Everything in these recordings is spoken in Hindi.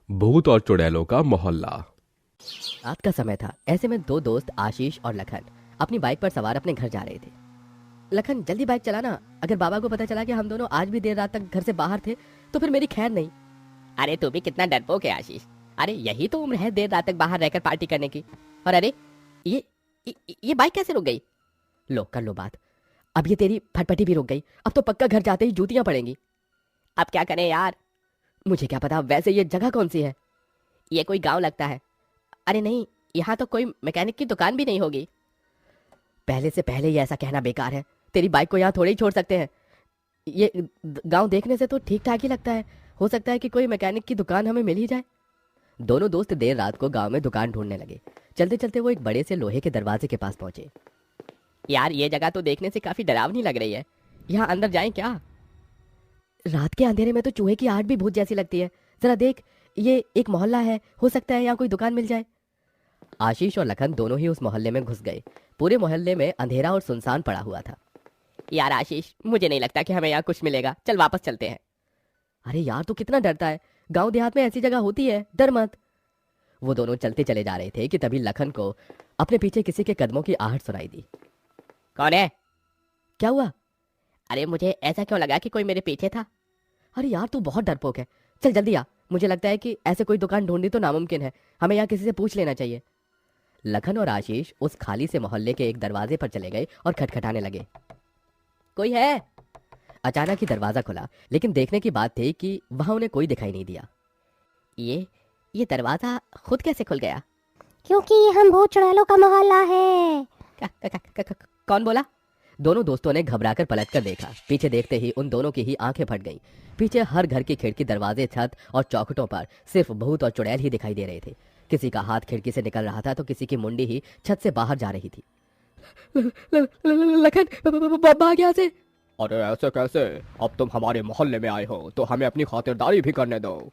भूत और चुड़ैलों का मोहल्ला। रात का समय था। ऐसे में दो दोस्त आशीष और लखन अपनी बाइक पर सवार अपने घर जा रहे थे। लखन, जल्दी बाइक चलाना, अगर बाबा को पता चला कि हम दोनों आज भी देर रात तक घर से बाहर थे तो फिर मेरी खैर नहीं। अरे तू भी कितना डरपोक है आशीष। अरे यही तो उम्र है देर रात तक बाहर रहकर पार्टी करने की। और अरे ये बाइक कैसे रुक गई? लो कर लो बात। अब ये तेरी फटफटी भी रुक गई। अब तो पक्का घर जाते ही जूतियां पड़ेंगी। अब क्या करें यार? मुझे क्या पता। वैसे ये जगह कौन सी है? ये कोई गांव लगता है। अरे नहीं, यहाँ तो कोई मैकेनिक की दुकान भी नहीं होगी। पहले से पहले ये ऐसा कहना बेकार है। तेरी बाइक को यहाँ थोड़े ही छोड़ सकते हैं। ये गांव देखने से तो ठीक ठाक ही लगता है। हो सकता है कि कोई मैकेनिक की दुकान हमें मिल ही जाए। दोनों दोस्त देर रात को गांव में दुकान ढूंढने लगे। चलते चलते वो एक बड़े से लोहे के दरवाजे के पास पहुंचे। यार ये जगह तो देखने से काफी डरावनी लग रही है। यहाँ अंदर जाएं क्या? रात के अंधेरे में तो चूहे की आहट भी भूत जैसी लगती है। जरा देख, ये एक मोहल्ला है, हो सकता है यहाँ कोई दुकान मिल जाए। आशीष और लखन दोनों ही उस मोहल्ले में घुस गए। पूरे मोहल्ले में अंधेरा और सुनसान पड़ा हुआ था। यार आशीष, मुझे नहीं लगता कि हमें यहाँ कुछ मिलेगा। चल वापस चलते हैं। अरे यार, तू कितना डरता है। गांव देहात में ऐसी जगह होती है, डर मत। वो दोनों चलते चले जा रहे थे कि तभी लखन को अपने पीछे किसी के कदमों की आहट सुनाई दी। कौन है? क्या हुआ? अरे मुझे ऐसा क्यों लगा कि कोई मेरे पीछे था। अरे यार, तू बहुत डरपोक है। चल जल्दी आ। मुझे लगता है कि ऐसे कोई दुकान ढूंढनी तो नामुमकिन है। हमें यहाँ किसी से पूछ लेना चाहिए। लखन और आशीष उस खाली से मोहल्ले के एक दरवाजे पर चले गए और खटखटाने लगे। कोई है? अचानक ही दरवाजा खुला, लेकिन देखने की बात थी कि वहां उन्हें कोई दिखाई नहीं दिया। ये दरवाजा खुद कैसे खुल गया? क्योंकि ये हम भूत चुड़ैलों का मोहल्ला है। कौन बोला? दोनों दोस्तों ने घबराकर पलटकर देखा। पीछे देखते ही उन दोनों की ही आंखें फट गईं। पीछे हर घर की खिड़की, दरवाजे, छत और चौखटों पर सिर्फ भूत और चुड़ैल ही दिखाई दे रहे थे। किसी का हाथ खिड़की से निकल रहा था तो किसी की मुंडी ही छत से बाहर जा रही थी। लखन, भाग यहाँ से। अरे ऐसे कैसे? अब तुम हमारे मोहल्ले में आए हो तो हमें अपनी खातिरदारी भी करने दो।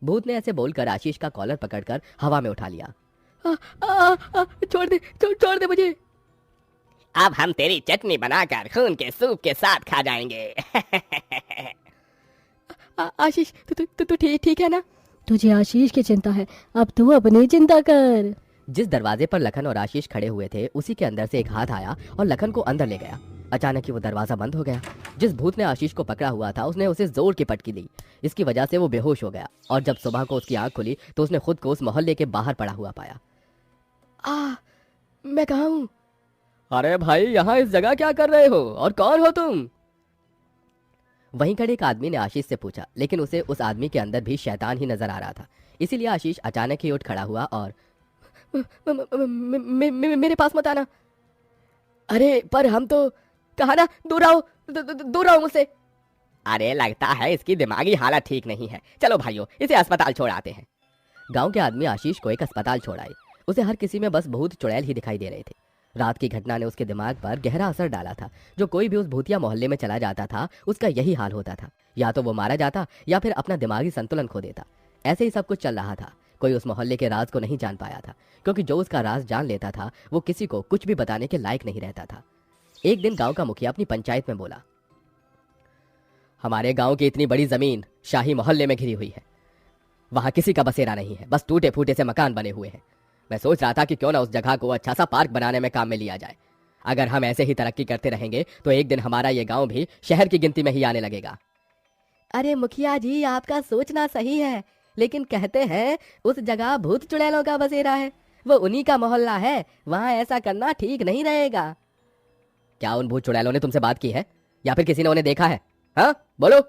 भूत ने ऐसे बोलकर आशीष का कॉलर पकड़कर हवा में उठा लिया। छोड़ दे मुझे। अब हम तेरी चटनी बनाकर खून के सूप के साथ खा जाएंगे। आशीष, तू ठीक है ना? तुझे आशीष की चिंता है, अब तू अपनी चिंता कर। जिस दरवाजे पर लखन और आशीष खड़े हुए थे उसी के अंदर से एक हाथ आया और लखन को अंदर ले गया। अचानक ही वो दरवाजा बंद हो गया। जिस भूत ने आशीष को पकड़ा हुआ था उसने उसे जोर की पटकी दी। इसकी वजह से वो बेहोश हो गया और जब सुबह को उसकी आंख खुली तो उसने खुद को उस मोहल्ले के बाहर पड़ा हुआ पाया। मैं कहाँ हूँ? अरे भाई, यहाँ इस जगह क्या कर रहे हो और कौन हो तुम? वहीं खड़े एक आदमी ने आशीष से पूछा, लेकिन उसे उस आदमी के अंदर भी शैतान ही नजर आ रहा था। इसीलिए आशीष अचानक ही उठ खड़ा हुआ और मेरे पास मत आना। अरे पर हम तो कहा ना, दूर रहो मुझसे। अरे लगता है इसकी दिमागी हालत ठीक नहीं है। चलो भाइयों, इसे अस्पताल छोड़ आते हैं। गांव के आदमी आशीष को एक अस्पताल छोड़ाए। उसे हर किसी में बस भूत चुड़ैल ही दिखाई दे रहे थे। रात की घटना ने उसके दिमाग पर गहरा असर डाला था। जो कोई भी उस भूतिया मोहल्ले में चला जाता था उसका यही हाल होता था। या तो वो मारा जाता या फिर अपना दिमागी संतुलन खो देता। ऐसे ही सब कुछ चल रहा था। कोई उस मोहल्ले के राज को नहीं जान पाया था, क्योंकि जो उसका राज जान लेता था वो किसी को कुछ भी बताने के लायक नहीं रहता था। एक दिन गांव का मुखिया अपनी पंचायत में बोला, हमारे गांव की इतनी बड़ी जमीन शाही मोहल्ले में घिरी हुई है। वहां किसी का बसेरा नहीं है, बस टूटे फूटे से मकान बने हुए हैं। मैं सोच रहा था कि क्यों ना उस जगह को अच्छा सा पार्क बनाने में काम में लिया जाए। अगर हम ऐसे ही तरक्की करते रहेंगे तो एक दिन हमारा ये गांव भी शहर की गिनती में ही आने लगेगा। अरे मुखिया जी, आपका सोचना सही है, लेकिन कहते हैं उस जगह भूत चुड़ैलों का बसेरा है। वो उन्हीं का मोहल्ला है, वहां ऐसा करना ठीक नहीं रहेगा। क्या उन भूत चुड़ैलों ने तुमसे बात की है या फिर किसी ने उन्हें देखा है? हाँ बोलो।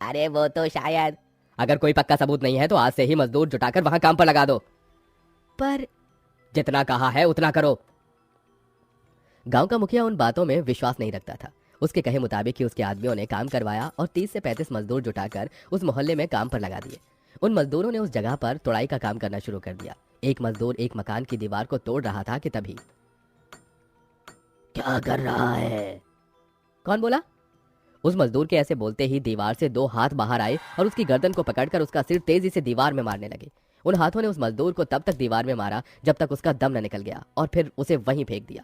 अरे वो तो शायद। अगर कोई पक्का सबूत नहीं है तो आज से ही मजदूर जुटाकर वहां काम पर लगा दो। पर जितना कहा है उतना करो। गांव का मुखिया उन बातों में विश्वास नहीं रखता था। उसके कहे मुताबिक ही उसके आदमियों ने काम करवाया और 30 से 35 मजदूर जुटाकर उस मोहल्ले में काम पर लगा दिए। उन मजदूरों ने उस जगह पर तोड़ाई का काम करना शुरू कर दिया। एक मजदूर एक मकान की दीवार को तोड़ रहा था कि तभी, क्या कर रहा है? कौन बोला? उस मजदूर के ऐसे बोलते ही दीवार से 2 हाथ बाहर आए और उसकी गर्दन को पकड़कर उसका सिर तेजी से दीवार में मारने लगे। उन हाथों ने उस मजदूर को तब तक दीवार में मारा जब तक उसका दम न निकल गया और फिर उसे वहीं फेंक दिया।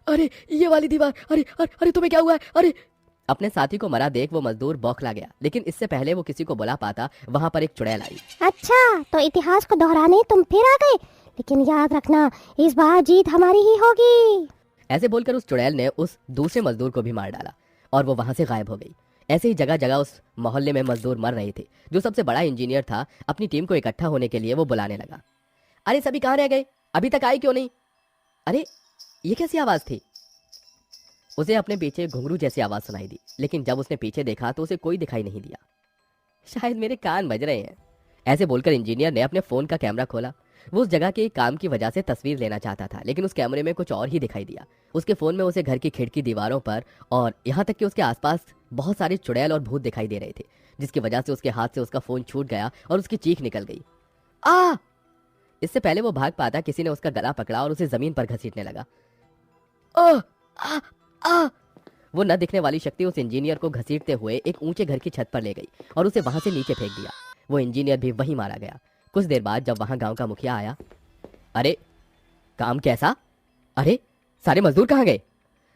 अरे ये वाली दीवार, अरे तुम्हें क्या हुआ है? अरे अपने साथी को मरा देख वो मजदूर बौखला गया, लेकिन इससे पहले वो किसी को बुला पाता वहां पर एक चुड़ैल आई। अच्छा, तो इतिहास को दोहराने तुम फिर आ गए, लेकिन याद रखना इस बार जीत हमारी ही होगी। ऐसे बोलकर उस चुड़ैल ने उस दूसरे मजदूर को भी मार डाला और वो वहां से गायब हो गई। ऐसे ही जगह जगह उस मोहल्ले में मजदूर मर रहे थे। जो सबसे बड़ा इंजीनियर था अपनी टीम को इकट्ठा होने के लिए वो बुलाने लगा। अरे सभी कहाँ रह गए, अभी तक आए क्यों नहीं? अरे ये कैसी आवाज थी? उसे अपने पीछे घुंघरू जैसी आवाज सुनाई दी, लेकिन जब उसने पीछे देखा तो उसे कोई दिखाई नहीं दिया। शायद मेरे कान बज रहे हैं। ऐसे बोलकर इंजीनियर ने अपने फोन का कैमरा खोला। वो उस जगह के काम की वजह से तस्वीर लेना चाहता था, लेकिन उस कैमरे में कुछ और ही दिखाई दिया। उसके फोन में उसे घर की खिड़की, दीवारों पर और यहाँ तक कि उसके आसपास बहुत सारे चुड़ैल और भूत दिखाई दे रहे थे, जिसकी वजह से उसके हाथ से उसका फोन छूट गया और उसकी चीख निकल गई। आ! इससे पहले वो भाग पाता किसी ने उसका गला पकड़ा और उसे जमीन पर घसीटने लगा। ओ! आ! आ! वो न दिखने वाली शक्ति उस इंजीनियर को घसीटते हुए एक ऊंचे घर की छत पर ले गई और उसे वहां से नीचे फेंक दिया। वो इंजीनियर भी वहीं मारा गया। कुछ देर बाद जब वहां गांव का मुखिया आया, अरे काम कैसा? अरे सारे मजदूर कहाँ गए?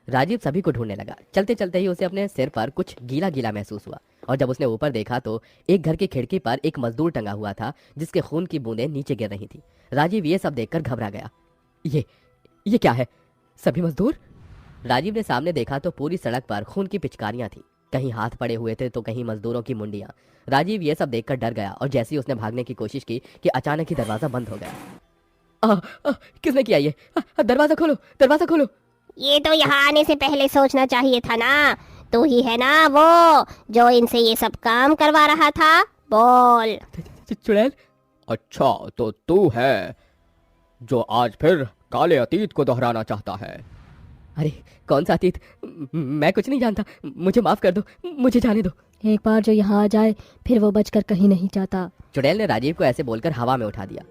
राजीव सभी को ढूंढने लगा। चलते चलते ही उसे अपने सिर पर कुछ गीला गीला महसूस हुआ और जब उसने ऊपर देखा तो एक घर की खिड़की पर एक मजदूर टंगा हुआ था, जिसके खून की बूंदें नीचे गिर रही थी। राजीव ये सब देखकर घबरा गया। ये क्या है? सभी मजदूर? राजीव ने सामने देखा तो पूरी सड़क पर खून की पिचकारियां थी। कहीं हाथ पड़े हुए थे तो कहीं मजदूरों की मुंडियां। राजीव ये सब देखकर डर गया और जैसे ही उसने भागने की कोशिश की कि अचानक ही दरवाजा बंद हो गया। किसने किया ये? दरवाजा खोलो, दरवाजा खोलो। ये तो यहाँ आने से पहले सोचना चाहिए था ना। तू ही है ना वो जो इनसे ये सब काम करवा रहा था? बोल। चुड़ैल? अच्छा, तो तू है जो आज फिर काले अतीत को दोहराना चाहता है। अरे कौन सा अतीत? मैं कुछ नहीं जानता, मुझे माफ कर दो, मुझे जाने दो। एक बार जो यहाँ आ जाए फिर वो बचकर कहीं नहीं जाता। चुड़ैल ने राजीव को ऐसे बोलकर हवा में उठा दिया।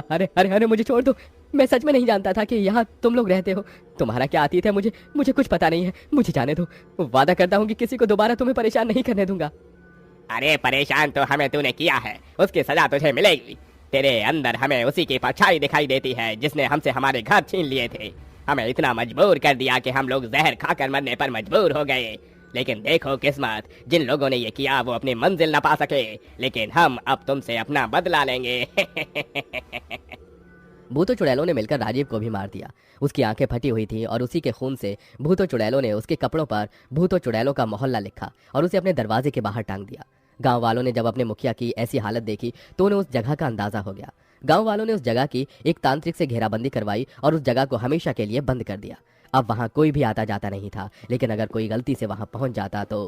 अरे अरे अरे मुझे छोड़ दो, मैं सच में नहीं जानता था कि यहाँ तुम लोग रहते हो। तुम्हारा क्या अतीत है मुझे कुछ पता नहीं है, मुझे जाने दो। वादा करता हूँ कि किसी को दोबारा तुम्हें परेशान नहीं करने दूंगा। अरे परेशान तो हमें तूने किया है, उसकी सजा तुझे मिलेगी। तेरे अंदर हमें उसी की परछाई दिखाई देती है जिसने हमसे हमारे घर छीन लिए थे। हमें इतना मजबूर कर दिया कि हम लोग जहर खाकर मरने पर मजबूर हो गए। लेकिन देखो किस्मत, जिन लोगों ने ये किया वो अपनी मंजिल न पा सके, लेकिन हम अब तुमसे अपना बदला लेंगे। भूतों चुड़ैलों ने मिलकर राजीव को भी मार दिया। उसकी आंखें फटी हुई थी और उसी के खून से भूतों चुड़ैलों ने उसके कपड़ों पर भूतों चुड़ैलों का मोहल्ला लिखा और उसे अपने दरवाजे के बाहर टांग दिया। गांव वालों ने जब अपने मुखिया की ऐसी हालत देखी तो उन्हें उस जगह का अंदाजा हो गया। गांव वालों ने उस जगह की एक तांत्रिक से घेराबंदी करवाई और उस जगह को हमेशा के लिए बंद कर दिया। अब वहां कोई भी आता जाता नहीं था, लेकिन अगर कोई गलती से वहां पहुंच जाता तो